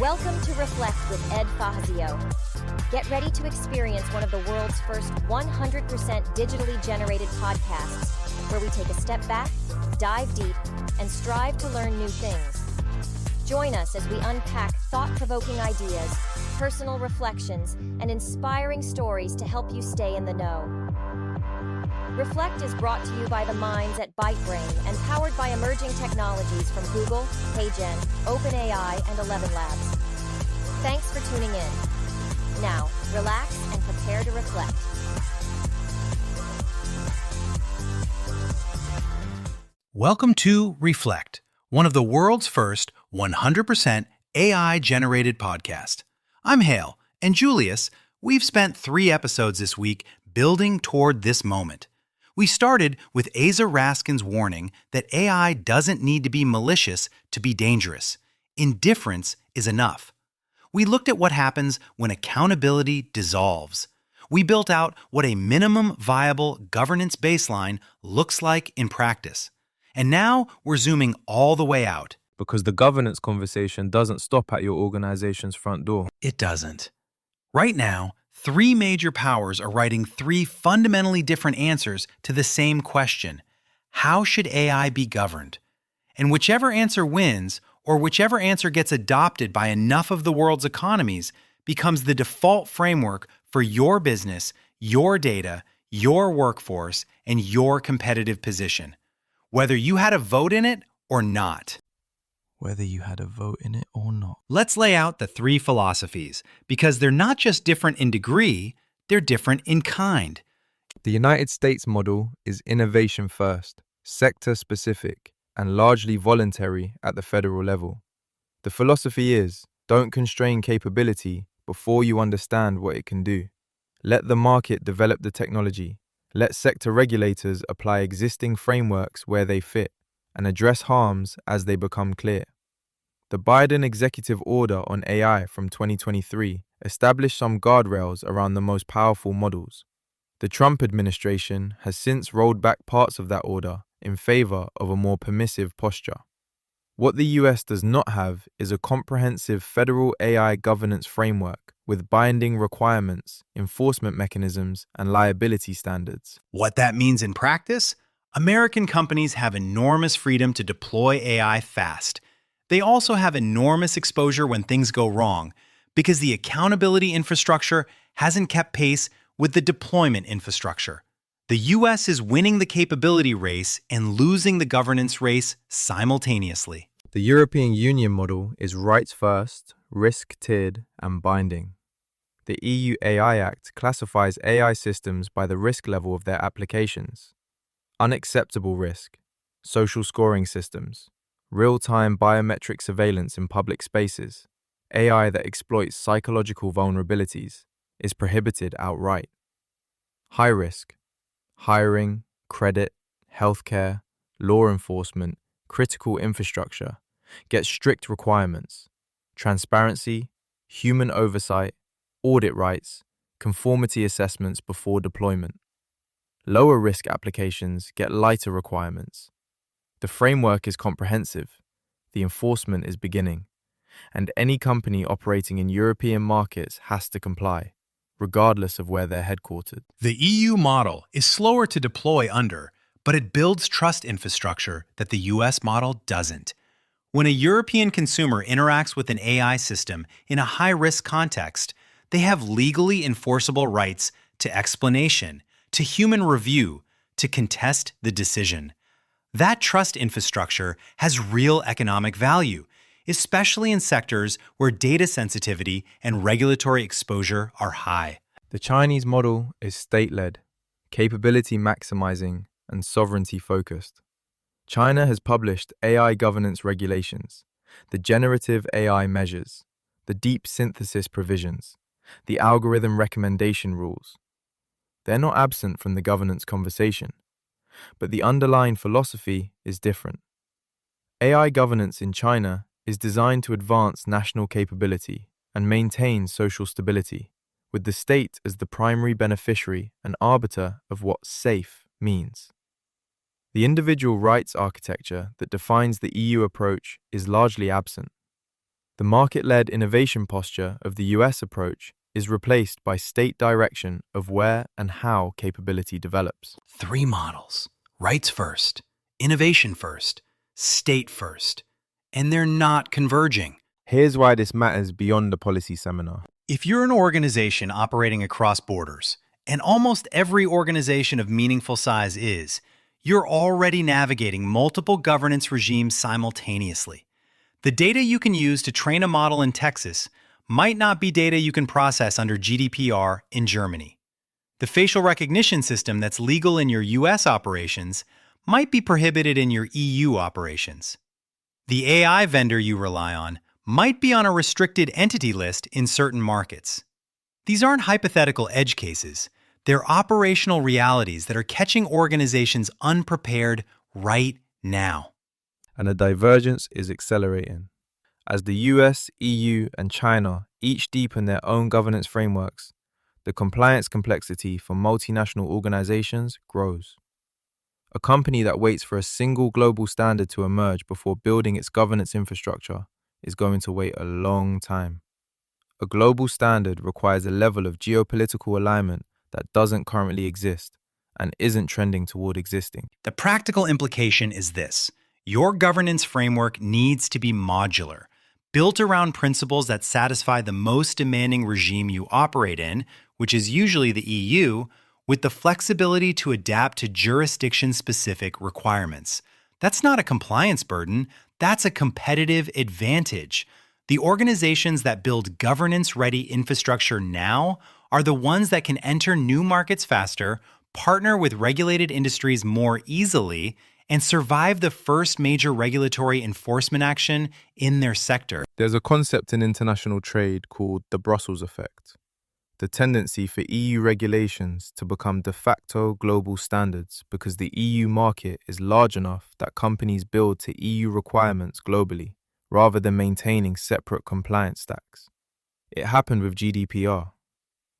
Welcome to Reflect with Ed Fassio. Get ready to experience one of the world's first 100% digitally generated podcasts, where we take a step back, dive deep, and strive to learn new things. Join us as we unpack thought-provoking ideas, personal reflections, and inspiring stories to help you stay in the know. Reflect is brought to you by the minds at ByteBrain and powered by emerging technologies from Google, HeyGen, OpenAI, and 11 Labs. Thanks for tuning in. Now, relax and prepare to reflect. Welcome to Reflect, one of the world's first 100% AI-generated podcast. I'm Hale, and Julius, we've spent 3 episodes this week building toward this moment. We started with Aza Raskin's warning that AI doesn't need to be malicious to be dangerous. Indifference is enough. We looked at what happens when accountability dissolves. We built out what a minimum viable governance baseline looks like in practice. And now we're zooming all the way out. Because the governance conversation doesn't stop at your organization's front door. It doesn't. Right now, 3 major powers are writing 3 fundamentally different answers to the same question. How should AI be governed? And whichever answer wins, or whichever answer gets adopted by enough of the world's economies, becomes the default framework for your business, your data, your workforce, and your competitive position. Whether you had a vote in it or not. Whether you had a vote in it or not. Let's lay out the 3 philosophies, because they're not just different in degree, they're different in kind. The United States model is innovation first, sector specific, and largely voluntary at the federal level. The philosophy is, don't constrain capability before you understand what it can do. Let the market develop the technology. Let sector regulators apply existing frameworks where they fit and address harms as they become clear. The Biden executive order on AI from 2023 established some guardrails around the most powerful models. The Trump administration has since rolled back parts of that order in favor of a more permissive posture. What the US does not have is a comprehensive federal AI governance framework with binding requirements, enforcement mechanisms, and liability standards. What that means in practice? American companies have enormous freedom to deploy AI fast. They also have enormous exposure when things go wrong, because the accountability infrastructure hasn't kept pace with the deployment infrastructure. The US is winning the capability race and losing the governance race simultaneously. The European Union model is rights first, risk tiered, and binding. The EU AI Act classifies AI systems by the risk level of their applications. Unacceptable risk, social scoring systems, real-time biometric surveillance in public spaces, AI that exploits psychological vulnerabilities, is prohibited outright. High risk, hiring, credit, healthcare, law enforcement, critical infrastructure, get strict requirements, transparency, human oversight, audit rights, conformity assessments before deployment. Lower risk applications get lighter requirements. The framework is comprehensive, the enforcement is beginning, and any company operating in European markets has to comply, regardless of where they're headquartered. The EU model is slower to deploy under, but it builds trust infrastructure that the US model doesn't. When a European consumer interacts with an AI system in a high-risk context, they have legally enforceable rights to explanation, to human review, to contest the decision. That trust infrastructure has real economic value, especially in sectors where data sensitivity and regulatory exposure are high. The Chinese model is state-led, capability maximizing, and sovereignty-focused. China has published AI governance regulations, the generative AI measures, the deep synthesis provisions, the algorithm recommendation rules. They're not absent from the governance conversation, but the underlying philosophy is different. AI governance in China is designed to advance national capability and maintain social stability, with the state as the primary beneficiary and arbiter of what safe means. The individual rights architecture that defines the EU approach is largely absent. The market-led innovation posture of the US approach is replaced by state direction of where and how capability develops. Three models: rights first, innovation first, state first. And they're not converging. Here's why this matters beyond the policy seminar. If you're an organization operating across borders, and almost every organization of meaningful size is, you're already navigating multiple governance regimes simultaneously. The data you can use to train a model in Texas might not be data you can process under GDPR in Germany. The facial recognition system that's legal in your US operations might be prohibited in your EU operations. The AI vendor you rely on might be on a restricted entity list in certain markets. These aren't hypothetical edge cases. They're operational realities that are catching organizations unprepared right now. And the divergence is accelerating. As the US, EU, and China each deepen their own governance frameworks, the compliance complexity for multinational organizations grows. A company that waits for a single global standard to emerge before building its governance infrastructure is going to wait a long time. A global standard requires a level of geopolitical alignment that doesn't currently exist and isn't trending toward existing. The practical implication is this: your governance framework needs to be modular, built around principles that satisfy the most demanding regime you operate in, which is usually the EU, with the flexibility to adapt to jurisdiction-specific requirements. That's not a compliance burden, that's a competitive advantage. The organizations that build governance-ready infrastructure now are the ones that can enter new markets faster, partner with regulated industries more easily, and survive the first major regulatory enforcement action in their sector. There's a concept in international trade called the Brussels effect. The tendency for EU regulations to become de facto global standards because the EU market is large enough that companies build to EU requirements globally, rather than maintaining separate compliance stacks. It happened with GDPR.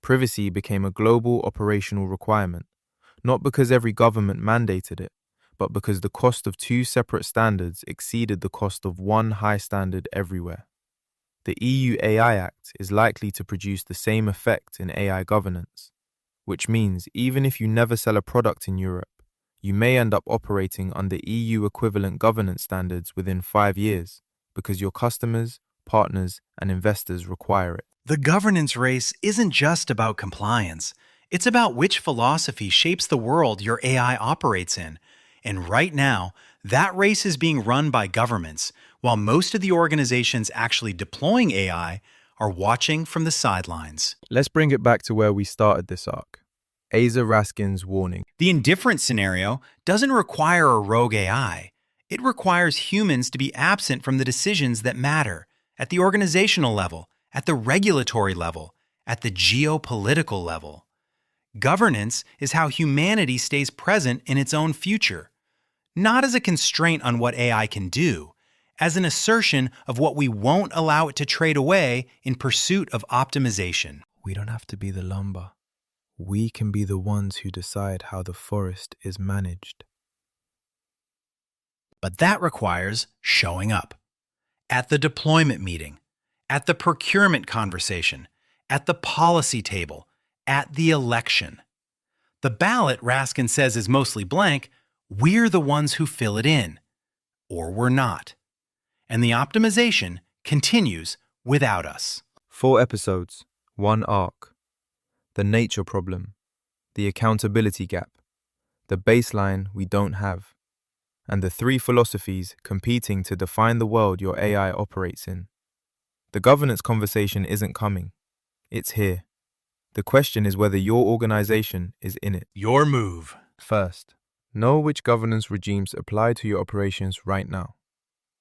Privacy became a global operational requirement, not because every government mandated it, but because the cost of two separate standards exceeded the cost of one high standard everywhere. The EU AI Act is likely to produce the same effect in AI governance, which means even if you never sell a product in Europe, you may end up operating under EU equivalent governance standards within 5 years because your customers, partners, and investors require it. The governance race isn't just about compliance. It's about which philosophy shapes the world your AI operates in. And right now, that race is being run by governments, while most of the organizations actually deploying AI are watching from the sidelines. Let's bring it back to where we started this arc. Aza Raskin's warning. The indifference scenario doesn't require a rogue AI. It requires humans to be absent from the decisions that matter at the organizational level, at the regulatory level, at the geopolitical level. Governance is how humanity stays present in its own future, not as a constraint on what AI can do, as an assertion of what we won't allow it to trade away in pursuit of optimization. We don't have to be the lumber. We can be the ones who decide how the forest is managed. But that requires showing up. At the deployment meeting, at the procurement conversation, at the policy table, at the election. The ballot, Raskin says, is mostly blank. We're the ones who fill it in. Or we're not. And the optimization continues without us. 4 episodes, 1 arc. The nature problem, the accountability gap, the baseline we don't have, and the 3 philosophies competing to define the world your AI operates in. The governance conversation isn't coming. It's here. The question is whether your organization is in it. Your move. First, know which governance regimes apply to your operations right now.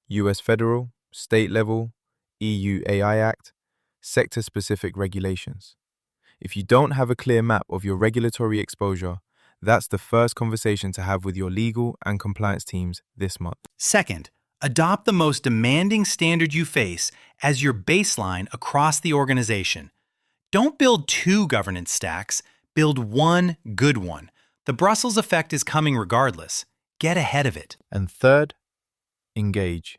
US federal, state level, EU AI Act, sector-specific regulations. If you don't have a clear map of your regulatory exposure, that's the first conversation to have with your legal and compliance teams this month. Second, adopt the most demanding standard you face as your baseline across the organization. Don't build 2 governance stacks, build one good one. The Brussels effect is coming regardless. Get ahead of it. And third, engage.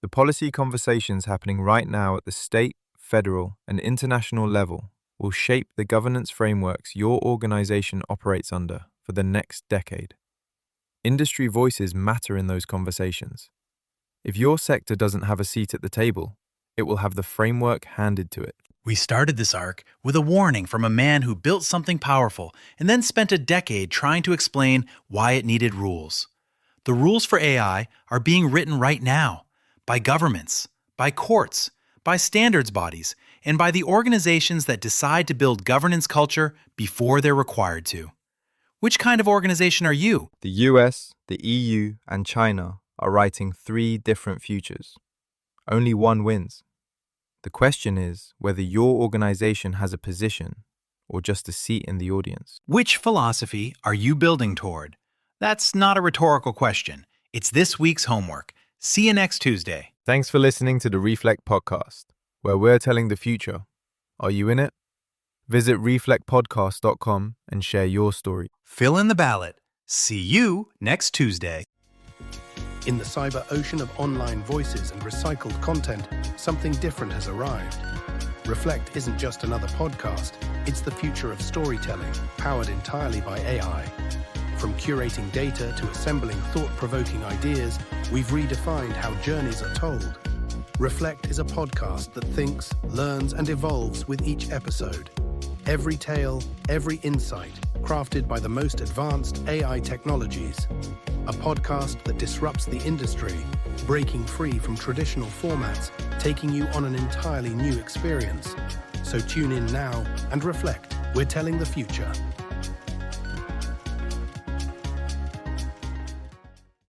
The policy conversations happening right now at the state, federal, and international level will shape the governance frameworks your organization operates under for the next decade. Industry voices matter in those conversations. If your sector doesn't have a seat at the table, it will have the framework handed to it. We started this arc with a warning from a man who built something powerful and then spent a decade trying to explain why it needed rules. The rules for AI are being written right now by governments, by courts, by standards bodies, and by the organizations that decide to build governance culture before they're required to. Which kind of organization are you? The US, the EU, and China are writing 3 different futures. Only one wins. The question is whether your organization has a position or just a seat in the audience. Which philosophy are you building toward? That's not a rhetorical question. It's this week's homework. See you next Tuesday. Thanks for listening to the Reflect podcast, where we're telling the future. Are you in it? Visit reflectpodcast.com and share your story. Fill in the ballot. See you next Tuesday. In the cyber ocean of online voices and recycled content, something different has arrived. Reflect isn't just another podcast, it's the future of storytelling, powered entirely by AI. From curating data to assembling thought-provoking ideas, we've redefined how journeys are told. Reflect is a podcast that thinks, learns, and evolves with each episode. Every tale, every insight, crafted by the most advanced AI technologies. A podcast that disrupts the industry, breaking free from traditional formats, taking you on an entirely new experience. So tune in now and reflect. We're telling the future.